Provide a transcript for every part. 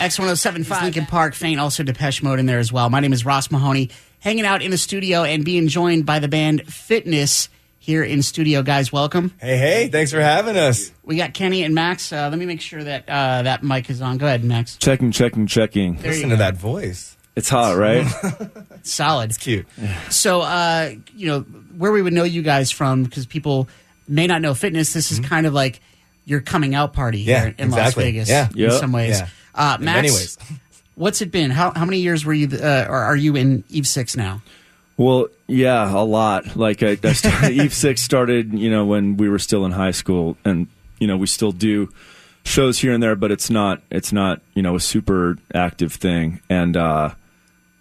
X107.5 Lincoln Park, Faint, also Depeche Mode in there as well. My name is Ross Mahoney, hanging out in the studio and being joined by the band Fitness here in studio. Guys, welcome. Hey, thanks for having us. We got Kenny and Max. Let me make sure that that mic is on. Go ahead, Max. Checking. Listen to that voice. It's hot, right? It's solid. It's cute. So, where we would know you guys from, because people may not know Fitness, this is kind of like your coming out party here in Las Vegas in some ways. Yeah. Max, in many ways. What's it been? How many years were you, or are you in Eve 6 now? Well, yeah, a lot. Like I started, Eve 6 started, when we were still in high school, and we still do shows here and there, but it's not a super active thing. And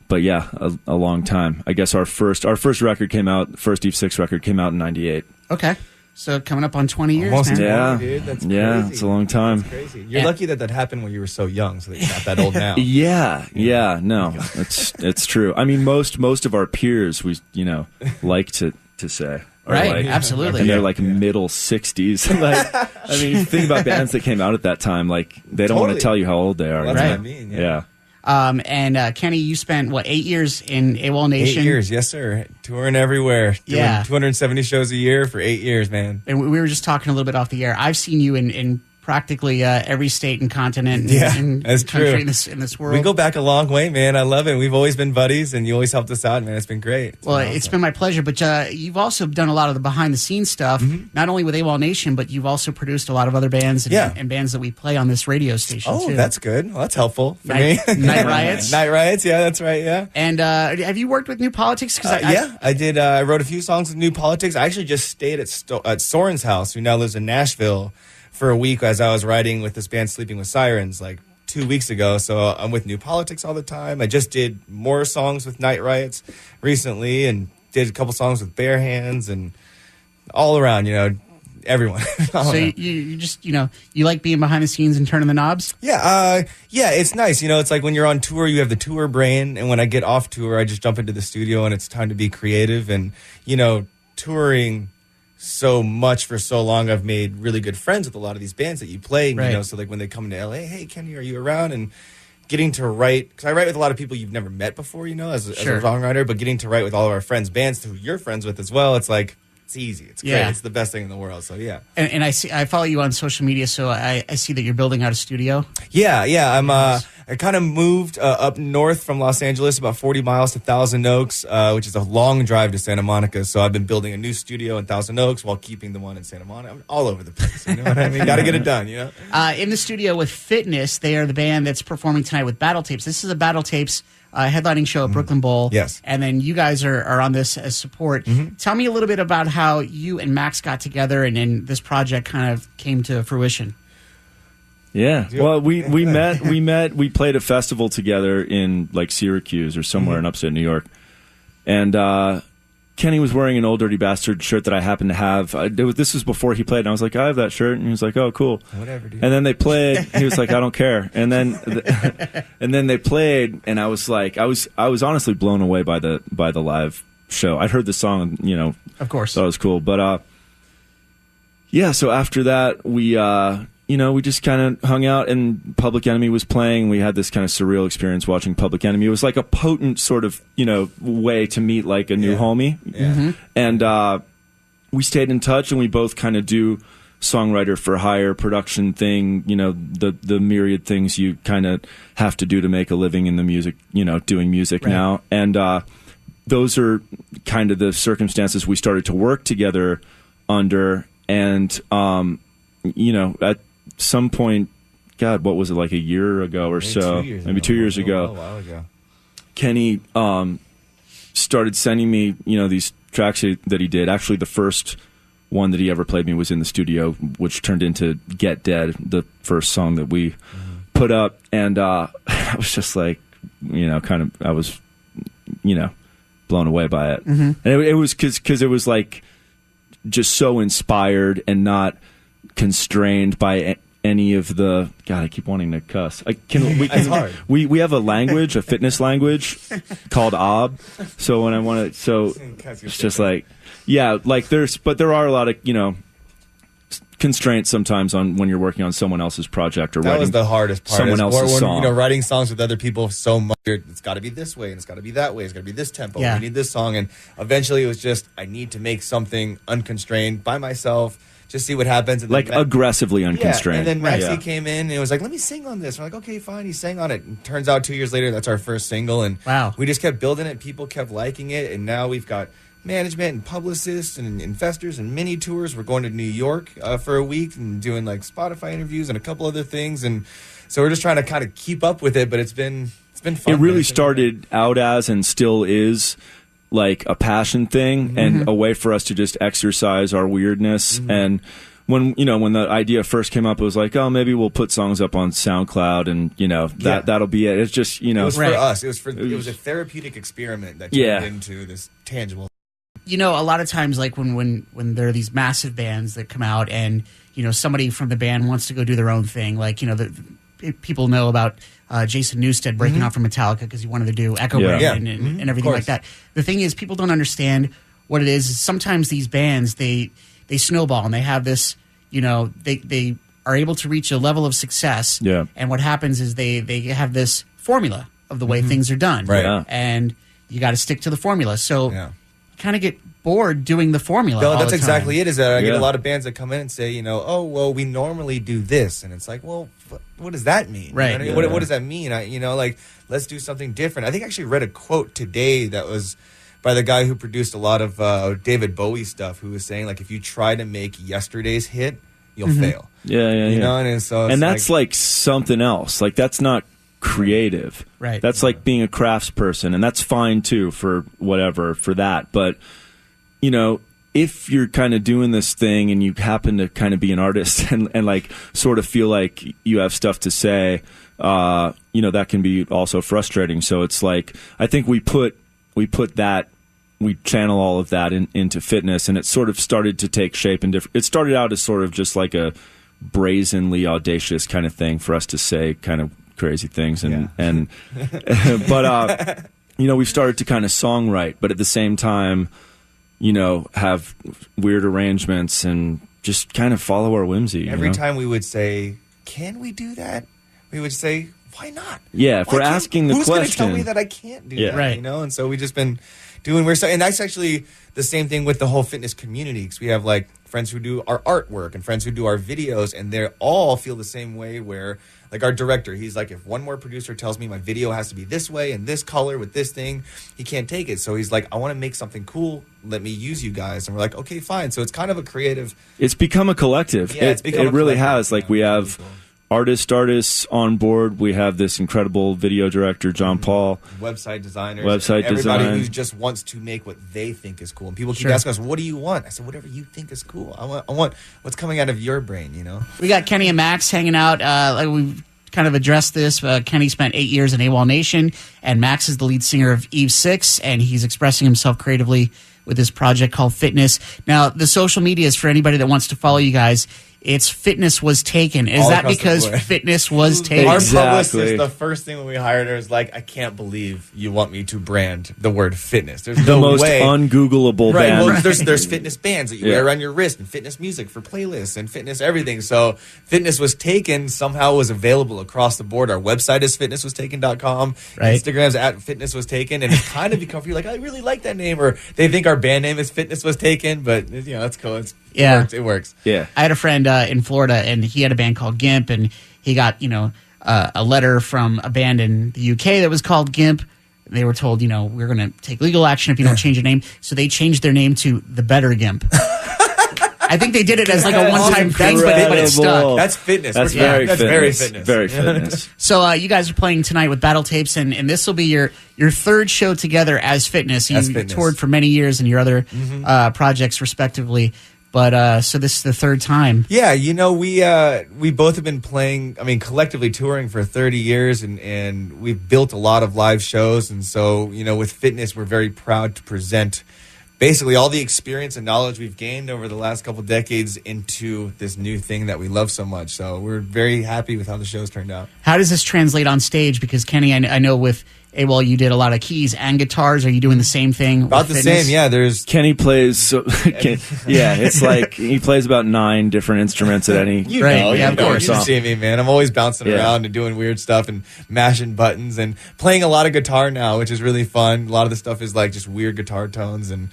but yeah, a long time. I guess our first record came out, first Eve 6 record came out in '98. Okay. So coming up on 20 years, Almost man. 20, dude. That's crazy. Yeah, it's a long time. That's crazy. You're lucky that happened when you were so young, so that you're not that old now. No, it's true. I mean, most of our peers, we like to say. Right, absolutely. And they're like middle 60s. Like, I mean, think about bands that came out at that time. Like, they don't want to tell you how old they are. Well, that's what I mean. Yeah. And Kenny, you spent 8 years in AWOL Nation? 8 years, yes, sir. Touring everywhere. Doing 270 shows a year for 8 years, man. And we were just talking a little bit off the air. I've seen you in practically every state and continent and that's country true. in this world. We go back a long way, man. I love it. We've always been buddies, and you always helped us out, man. It's been great. It's been my pleasure. But you've also done a lot of the behind-the-scenes stuff, not only with AWOL Nation, but you've also produced a lot of other bands and bands that we play on this radio station, too. That's good. Well, that's helpful for me. Night Riots. Night Riots, yeah, that's right, yeah. And have you worked with New Politics? I did. I wrote a few songs with New Politics. I actually just stayed at Soren's house, who now lives in Nashville, for a week as I was writing with this band Sleeping with Sirens like 2 weeks ago. So I'm with New Politics all the time. I just did more songs with Night Riots recently and did a couple songs with Bare Hands and all around, everyone. So you just, you like being behind the scenes and turning the knobs? Yeah, it's nice. It's like when you're on tour, you have the tour brain. And when I get off tour, I just jump into the studio and it's time to be creative. And, touring so much for so long, I've made really good friends with a lot of these bands that you play. Right. So like when they come to LA, hey, Kenny, are you around? And getting to write, because I write with a lot of people you've never met before, as a songwriter, but getting to write with all of our friends' bands who you're friends with as well, it's like, it's easy. It's great. It's the best thing in the world. So yeah. And I follow you on social media, so I see that you're building out a studio. Yeah. I kind of moved up north from Los Angeles, about 40 miles to Thousand Oaks, which is a long drive to Santa Monica. So I've been building a new studio in Thousand Oaks while keeping the one in Santa Monica. I'm all over the place. You know what I mean? Got to get it done. In the studio with Fitness, they are the band that's performing tonight with Battle Tapes. This is a Battle Tapes headlining show at Brooklyn Bowl. Yes. And then you guys are on this as support. Tell me a little bit about how you and Max got together and then this project kind of came to fruition. Yeah. Well, we met, we played a festival together in like Syracuse or somewhere in upstate New York. And Kenny was wearing an Old Dirty Bastard shirt that I happened to have. This was before he played, and I was like, I have that shirt. And he was like, oh, cool. Whatever, dude. And then they played. He was like, I don't care. And then and then they played, and I was like, I was honestly blown away by the live show. I'd heard the song, Of course. Thought it was cool. But so after that, we just kind of hung out, and Public Enemy was playing. We had this kind of surreal experience watching Public Enemy. It was like a potent sort of, way to meet like a new homie. Yeah. And we stayed in touch, and we both kind of do songwriter for hire production thing, the myriad things you kind of have to do to make a living in the music, doing music now. And those are kind of the circumstances we started to work together under. And, at some point, God, what was it, like a year ago or so? Maybe 2 years ago. A while ago. Kenny started sending me, these tracks that he did. Actually, the first one that he ever played me was in the studio, which turned into Get Dead, the first song that we put up. And I was just like, I was, blown away by it. And it was because it was like just so inspired and not constrained by any of the God. I keep wanting to cuss. It's hard. We have a language, a fitness language called OB. So when I want to, it's just like, yeah, like there are a lot of constraints sometimes on when you're working on someone else's project or that was the hardest part. Someone else's song. You know, writing songs with other people so much. It's got to be this way, and it's got to be that way. It's got to be this tempo. We need this song, and eventually it was just I need to make something unconstrained by myself. Just see what happens. And like aggressively unconstrained. And then Maxie came in and it was like, let me sing on this. We're like, okay, fine. He sang on it. And turns out 2 years later, that's our first single. And we just kept building it. People kept liking it. And now we've got management and publicists and investors and mini tours. We're going to New York for a week and doing like Spotify interviews and a couple other things. And so we're just trying to kind of keep up with it. But it's been fun. It really started out as and still is like a passion thing and a way for us to just exercise our weirdness. And when the idea first came up, it was like, oh, maybe we'll put songs up on SoundCloud and that'll be it. It's just, it was for us. It was a therapeutic experiment that turned into this tangible. You know, a lot of times, like when there are these massive bands that come out and, somebody from the band wants to go do their own thing, like, people know about Jason Newsted breaking off from Metallica because he wanted to do Echo Brain and everything like that. The thing is, people don't understand what it is. Sometimes these bands, they snowball and they have this, they are able to reach a level of success. Yeah. And what happens is they have this formula of the way things are done. Right. Yeah. And you got to stick to the formula. So you kind of get bored doing the formula. No, that's exactly it. Is that I get a lot of bands that come in and say, oh, well, we normally do this, and it's like, well, what does that mean? Right. What does that mean? Let's do something different. I think I actually read a quote today that was by the guy who produced a lot of David Bowie stuff, who was saying, like, if you try to make yesterday's hit, you'll fail. Yeah. And so and that's like something else. Like that's not creative. Right. That's like being a craftsperson, and that's fine too for that. But if you're kind of doing this thing and you happen to kind of be an artist and like sort of feel like you have stuff to say, that can be also frustrating. So it's like, I think we channel all of that into fitness, and it sort of started to take shape and it started out as sort of just like a brazenly audacious kind of thing for us to say kind of crazy things but we've started to kind of songwrite, but at the same time have weird arrangements and just kind of follow our whimsy. Every time we would say, can we do that? We would say, why not? Yeah, if we're asking the question. Who's going to tell me that I can't do that? Right. And so we've just been doing and that's actually the same thing with the whole fitness community, because we have like friends who do our artwork and friends who do our videos, and they all feel the same way where like our director, he's like, if one more producer tells me my video has to be this way and this color with this thing, he can't take it. So he's like, I want to make something cool. Let me use you guys. And we're like, okay, fine. So it's kind of a creative. It's become a collective. Yeah, it really has. Like we have artists on board. We have this incredible video director, John Paul. Website designers. Everybody who just wants to make what they think is cool. And people keep asking us, what do you want? I said, whatever you think is cool. I want what's coming out of your brain, We got Kenny and Max hanging out. Like we've kind of addressed this. Kenny spent 8 years in AWOL Nation, and Max is the lead singer of Eve 6, and he's expressing himself creatively with this project called Fitness. Now, the social media is for anybody that wants to follow you guys. It's Fitness Was Taken. Is that because Fitness was taken? Our publicist, the first thing when we hired her, is like, I can't believe you want me to brand the word fitness. There's the no most way. ungoogleable band. Well, there's fitness bands that you wear around your wrist, and fitness music for playlists, and fitness everything. So Fitness Was Taken somehow was available across the board. Our website is fitnesswastaken.com. Right. Instagram's at Fitness Was Taken, and it's kind of become, you're like, I really like that name, or they think our band name is Fitness Was Taken, but that's cool. It works. Yeah. I had a friend in Florida, and he had a band called Gimp, and he got a letter from a band in the UK that was called Gimp. They were told, we're going to take legal action if you don't change your name. So they changed their name to The Better Gimp. I think they did it as like a one-time thing, but it stuck. That's fitness. That's very fitness. Very fitness. So you guys are playing tonight with Battle Tapes, and this will be your third show together as Fitness. You toured for many years in your other projects, respectively. But so this is the third time. Yeah, we both have been playing, collectively touring for 30 years, and we've built a lot of live shows. And so, with Fitness, we're very proud to present basically all the experience and knowledge we've gained over the last couple decades into this new thing that we love so much. So we're very happy with how the show's turned out. How does this translate on stage? Because Kenny, I know with well, you did a lot of keys and guitars. Are you doing the same thing? About the same, yeah. There's Kenny plays, it's like he plays about 9 different instruments at any. Of course. You see me, man. I'm always bouncing around and doing weird stuff and mashing buttons and playing a lot of guitar now, which is really fun. A lot of the stuff is like just weird guitar tones and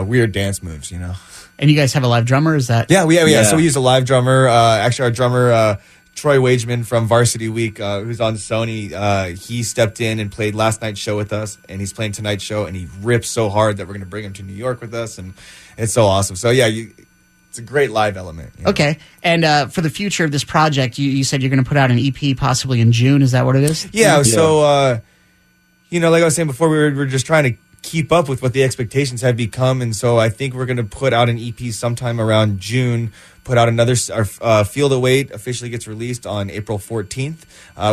weird dance moves, you know. And you guys have a live drummer? Is that? Yeah. So we use a live drummer. Actually, our drummer, Troy Wageman from Varsity Week, who's on Sony, he stepped in and played last night's show with us, and he's playing tonight's show, and he rips so hard that we're going to bring him to New York with us, and it's so awesome. So, yeah, it's a great live element. You know? Okay. And for the future of this project, you said you're going to put out an EP possibly in June. Is that what it is? Yeah. So, like I was saying before, we were just trying to keep up with what the expectations have become, and so I think we're going to put out an EP sometime around June. Put out another. Our Feel the Wait officially gets released on April 14th,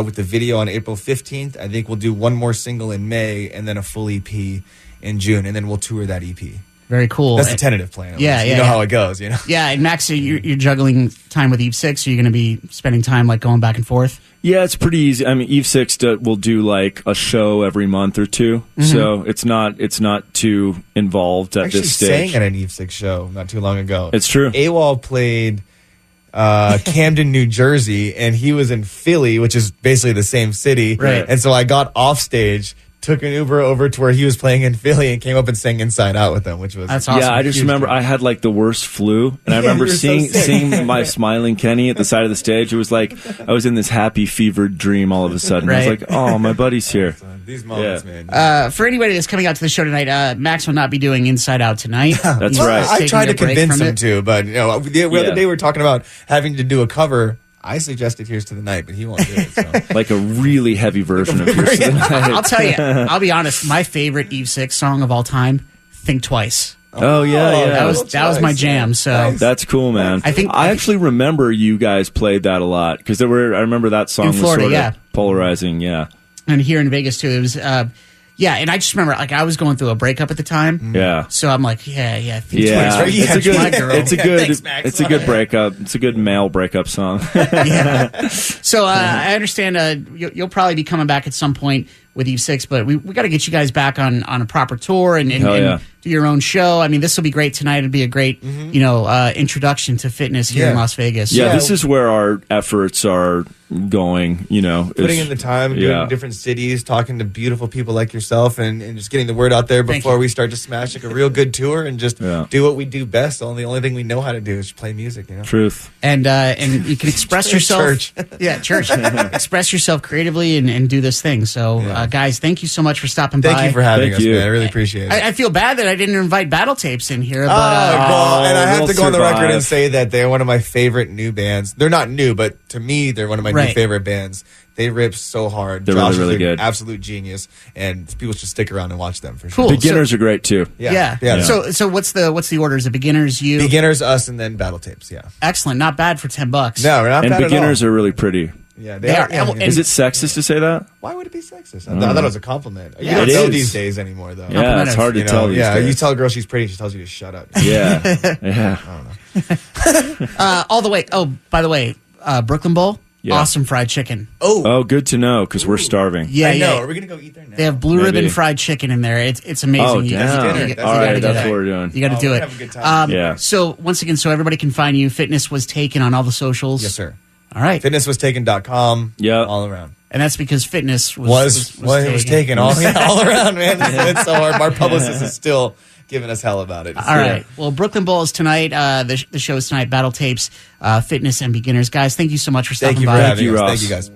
with the video on April 15th. I think we'll do one more single in May, and then a full EP in June, and then we'll tour that EP. Very cool. That's the tentative plan. Yeah, you know how it goes. You know. Yeah, and Max, you're juggling time with Eve 6. Are you going to be spending time like going back and forth? Yeah, it's pretty easy. I mean, Eve 6 will do like a show every month or two, so it's not too involved at this stage. I sang at an Eve 6 show not too long ago. It's true. AWOL played Camden, New Jersey, and he was in Philly, which is basically the same city. Right. And so I got off stage, took an Uber over to where he was playing in Philly, and came up and sang Inside Out with them, which was that's awesome. Yeah, I just remember I had like the worst flu, and I remember seeing my smiling Kenny at the side of the stage. It was like I was in this happy, fevered dream all of a sudden. I was like, oh, my buddy's here. These moments, man. For anybody that's coming out to the show tonight, Max will not be doing Inside Out tonight. That's right. I tried to convince him to, but the other day we were talking about having to do a cover. I suggested Here's to the Night, but he won't do it. So. Like a really heavy version of Here's to the Night. I'll tell you, I'll be honest, my favorite Eve 6 song of all time, Think Twice. Oh yeah. That was my jam. So nice. That's cool, man. I actually remember you guys played that a lot because I remember that song in Florida, was sort of polarizing. Yeah, and here in Vegas too. It was. And I just remember, like, I was going through a breakup at the time. Yeah. So I'm like, Think Twice. It's a good breakup. It's a good male breakup song. Yeah. So I understand you'll probably be coming back at some point with Eve 6, but we got to get you guys back on a proper tour and do your own show. I mean, this will be great tonight. It'll be a great, introduction to fitness here in Las Vegas. Yeah, this is where our efforts are going, putting in the time, doing different cities, talking to beautiful people like yourself, and just getting the word out there before we start to smash like a real good tour and just do what we do best. The only thing we know how to do is play music. Truth. And you can express yourself. Church. Yeah, church. Express yourself creatively and do this thing. So, guys, thank you so much for stopping by. Thank you for having us, man. I really appreciate it. I feel bad that I didn't invite Battle Tapes in here. But, and I have to go on the record and say that they're one of my favorite new bands. They're not new, but to me, they're one of my new favorite bands. They rip so hard. They're Josh really is good. Absolute genius, and people should stick around and watch them for sure. Cool. Beginners are great too. Yeah. So what's the order? Is it beginners, you? Beginners, us, and then Battle Tapes. Yeah. Excellent. Not bad for $10. No, we're not and bad beginners at all. are really pretty. Yeah, they are. And is it sexist to say that? Why would it be sexist? I thought it was a compliment. You Yeah, don't it know is. these days anymore, though. Yeah, it's hard to tell these days. You tell a girl she's pretty, she tells you to shut up. Yeah. I don't know. All the way. Oh, by the way, Brooklyn Bowl. Yeah. Awesome fried chicken. Oh, good to know because we're starving. Yeah, I know. Are we gonna go eat there now? They have blue ribbon fried chicken in there. It's amazing. Oh, You damn. gotta All right, do that's that. what we're doing. You got to do we're it. having a good time. Yeah. So once again, so everybody can find you. Fitness was taken on all the socials. Yes, sir. All right. Fitnesswastaken.com. Yeah. All around. And that's because fitness was taken all around, man. It's so hard. Our publicist is still giving us hell about it. All right. Well, Brooklyn Bowl is tonight. The show is tonight. Battle Tapes, Fitness and Beginners. Guys, thank you so much for stopping Thank you by. for having us. Ross. Thank you, guys.